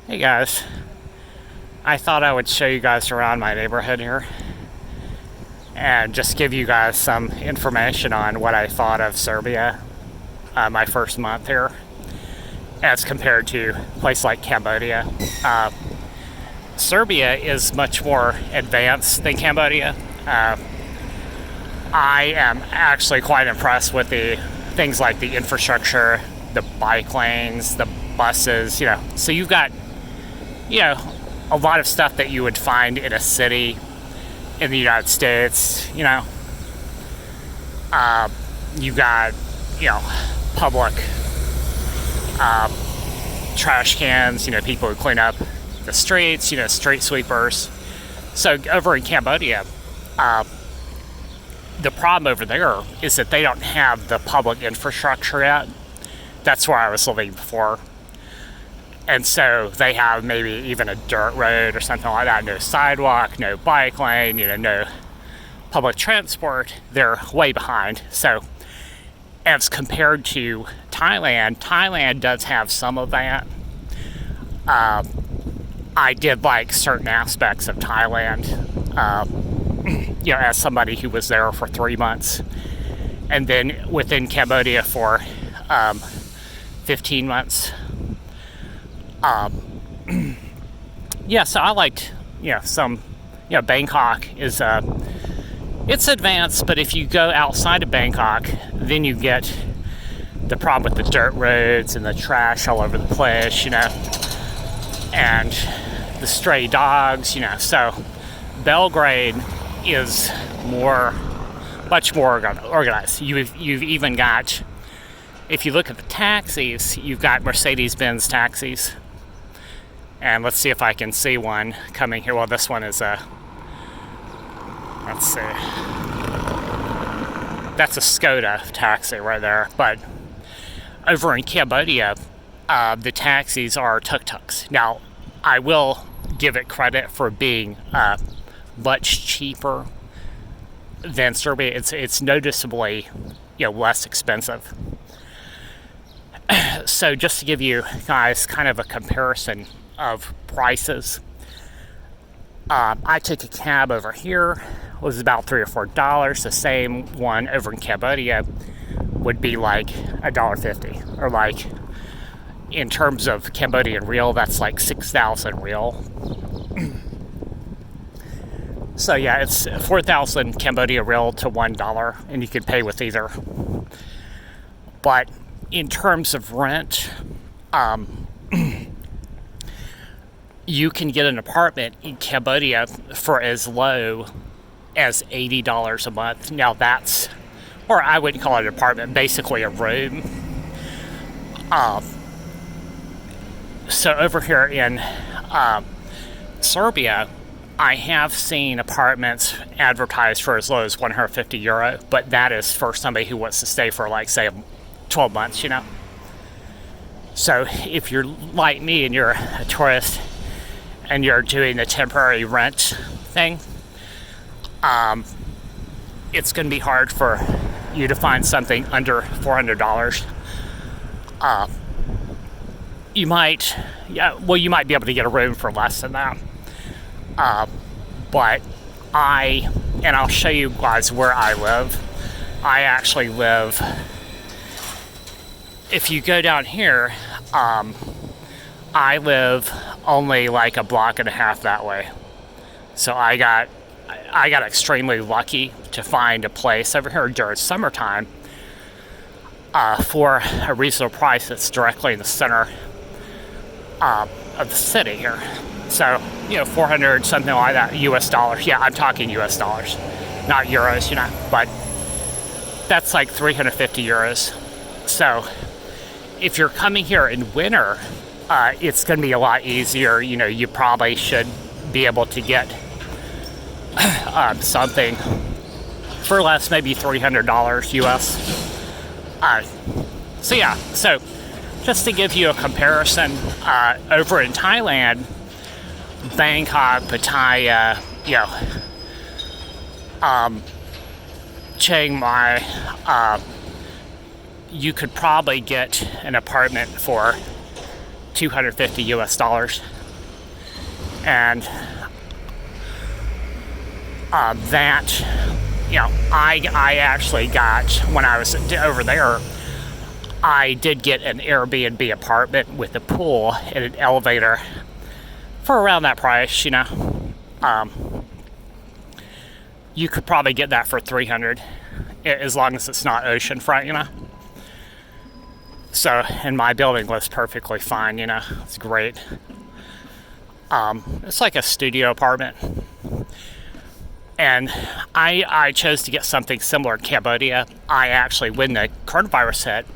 Hey guys, I thought I would show you guys around my neighborhood here and just give you guys some information on what I thought of Serbia my first month here as compared to a place like Cambodia. Serbia is much more advanced than Cambodia. I am actually quite impressed with the things like the infrastructure, the bike lanes, the buses, So you've got, a lot of stuff that you would find in a city in the United States, you got, public trash cans, people who clean up the streets, street sweepers. So over in Cambodia, the problem over there is that they don't have the public infrastructure yet. That's where I was living before. And so they have maybe even a dirt road or something like that. No sidewalk, no bike lane, no public transport. They're way behind. So as compared to Thailand, Thailand does have some of that. I did like certain aspects of Thailand, as somebody who was there for 3 months. And then within Cambodia for 15 months. So I liked, Bangkok is, it's advanced, but if you go outside of Bangkok, then you get the problem with the dirt roads and the trash all over the place, and the stray dogs, So Belgrade is much more organized. You've even got, if you look at the taxis, you've got Mercedes-Benz taxis. And let's see if I can see one coming here. Well, this one is let's see. That's a Skoda taxi right there. But over in Cambodia, the taxis are tuk-tuks. Now, I will give it credit for being much cheaper than Serbia. It's noticeably, less expensive. So just to give you guys kind of a comparison of prices, I took a cab over here. It was about $3 or $4. The same one over in Cambodia would be like $1.50, or like in terms of Cambodian real, that's like 6,000 real. So yeah, it's 4,000 Cambodia real to $1, and you could pay with either. But in terms of rent, you can get an apartment in Cambodia for as low as $80 a month. Now that's, or I wouldn't call it an apartment, basically a room. So over here in Serbia, I have seen apartments advertised for as low as €150, but that is for somebody who wants to stay for, like, say, 12 months, So if you're like me and you're a tourist and you're doing the temporary rent thing, it's going to be hard for you to find something under $400. You might be able to get a room for less than that. But I'll show you guys where I live. I actually live, if you go down here, I live only like a block and a half that way. So I got extremely lucky to find a place over here during summertime for a reasonable price that's directly in the center of the city here. So, 400, something like that, US dollars. Yeah, I'm talking US dollars, not euros, but that's like 350 euros. So if you're coming here in winter, it's going to be a lot easier. You probably should be able to get something for less, maybe $300 US. So just to give you a comparison, over in Thailand, Bangkok, Pattaya, Chiang Mai, you could probably get an apartment for $250 US. And that, I actually got, when I was over there, I did get an Airbnb apartment with a pool and an elevator for around that price, you could probably get that for $300 as long as it's not oceanfront, So, and my building was perfectly fine, it's great. It's like a studio apartment. And I chose to get something similar in Cambodia. I actually, when the coronavirus hit,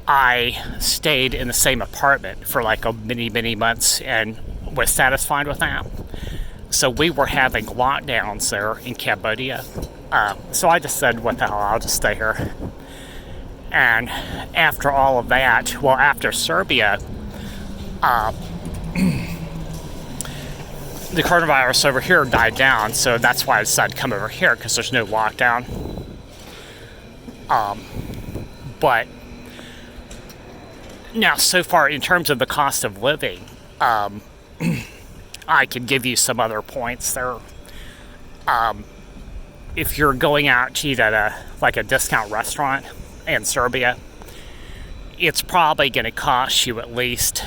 I stayed in the same apartment for like many months and was satisfied with that. So we were having lockdowns there in Cambodia. So I just said, what the hell, I'll just stay here. And after all of that, well, after Serbia, the coronavirus over here died down, so that's why I decided to come over here, because there's no lockdown. But now, so far, in terms of the cost of living, I could give you some other points there. If you're going out to eat at a discount restaurant in Serbia, it's probably going to cost you at least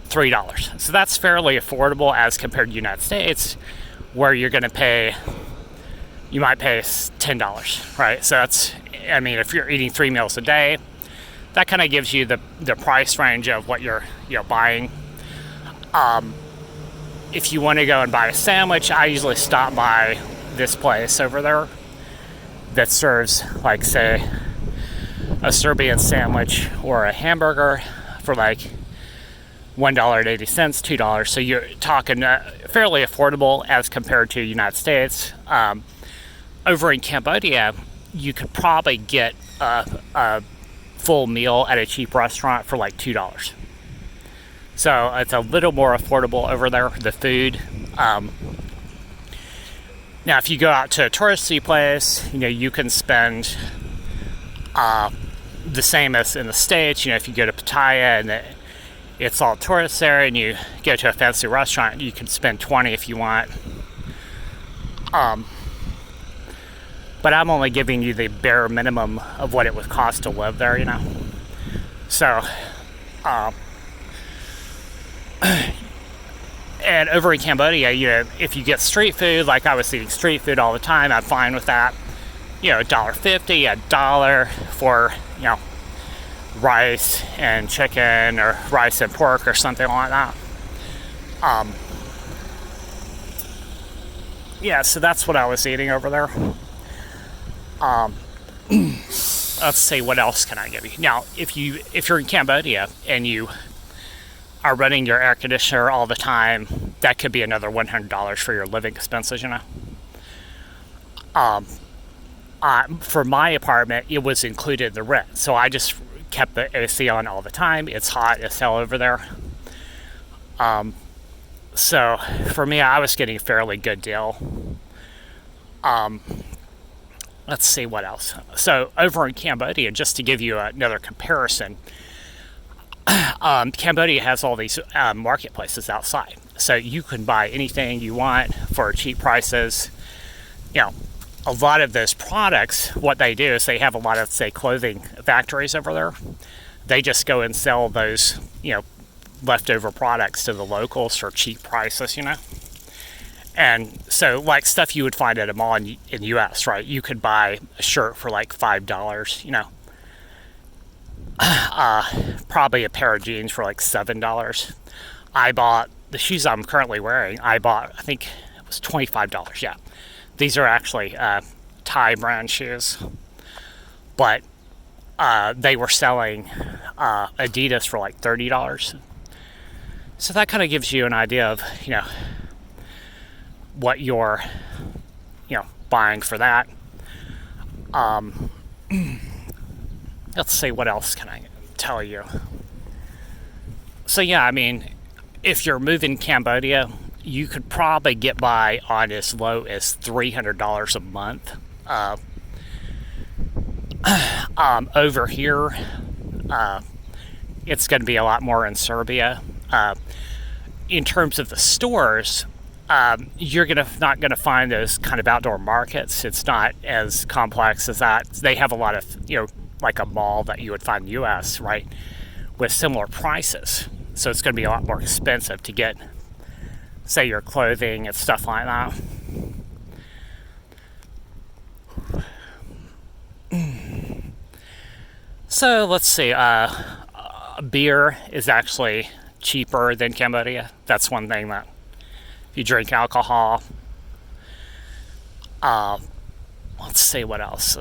$3. So that's fairly affordable as compared to the United States, where you're going to pay, you might pay $10, right? So that's, if you're eating 3 meals a day, that kind of gives you the price range of what you're buying. If you want to go and buy a sandwich, I usually stop by this place over there that serves, like, say, a Serbian sandwich or a hamburger for like $1.80, $2. So you're talking fairly affordable as compared to the United States. Over in Cambodia, you could probably get a full meal at a cheap restaurant for like $2. So it's a little more affordable over there, the food. Now, if you go out to a touristy place, you can spend the same as in the States. If you go to Pattaya and it's all tourists there, and you go to a fancy restaurant, you can spend $20 if you want. But I'm only giving you the bare minimum of what it would cost to live there, So, and over in Cambodia, if you get street food, like I was eating street food all the time, I'm fine with that. $1.50, $1 for, rice and chicken or rice and pork or something like that. So that's what I was eating over there. Let's see, what else can I give you? Now, if you're in Cambodia and you are running your air conditioner all the time, that could be another $100 for your living expenses, For my apartment, it was included in the rent, so I just kept the AC on all the time. It's hot as hell over there. So for me, I was getting a fairly good deal. Let's see what else. So over in Cambodia, just to give you another comparison, Cambodia has all these marketplaces outside. So you can buy anything you want for cheap prices. A lot of those products, what they do is they have a lot of, say, clothing factories over there. They just go and sell those, leftover products to the locals for cheap prices, And so, like, stuff you would find at a mall in the U.S., right? You could buy a shirt for like $5, probably a pair of jeans for like $7. I bought the shoes I'm currently wearing. I think it was $25, yeah. These are actually Thai brand shoes, but they were selling Adidas for like $30. So that kind of gives you an idea of, what you're, buying for that. Let's see, what else can I tell you? So yeah, if you're moving Cambodia, you could probably get by on as low as $300 a month. Over here, it's going to be a lot more in Serbia. in terms of the stores, you're not gonna find those kind of outdoor markets. It's not as complex as that. They have a lot of, like a mall that you would find in the U.S., right, with similar prices. So it's going to be a lot more expensive to get, say, your clothing and stuff like that. So let's see. Beer is actually cheaper than Cambodia. That's one thing that if you drink alcohol. Let's see what else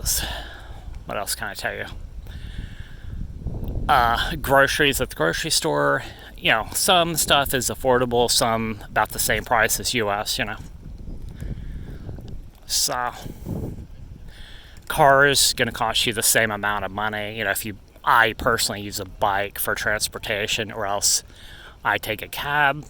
can I tell you? Groceries at the grocery store. Some stuff is affordable, some about the same price as US, So, cars going to cost you the same amount of money. I personally use a bike for transportation, or else I take a cab,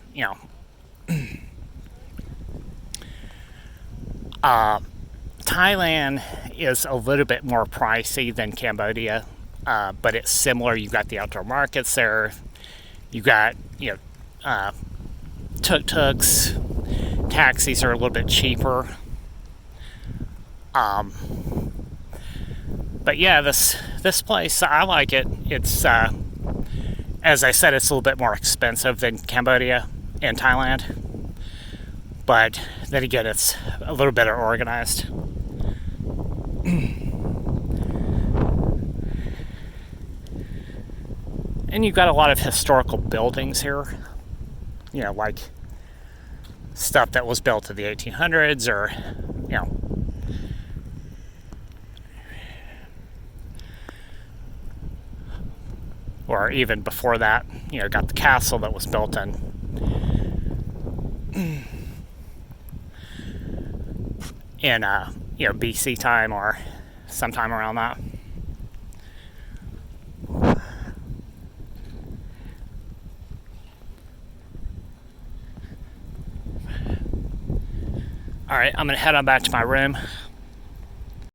Thailand is a little bit more pricey than Cambodia, but it's similar. You've got the outdoor markets there. You've got, tuk-tuks. Taxis are a little bit cheaper. But yeah, this place, I like it. It's, as I said, it's a little bit more expensive than Cambodia and Thailand. But then again, it's a little better organized. And you've got a lot of historical buildings here. Like stuff that was built in the 1800s or, or even before that. Got the castle that was built in BC time or sometime around that. All right, I'm gonna head on back to my room.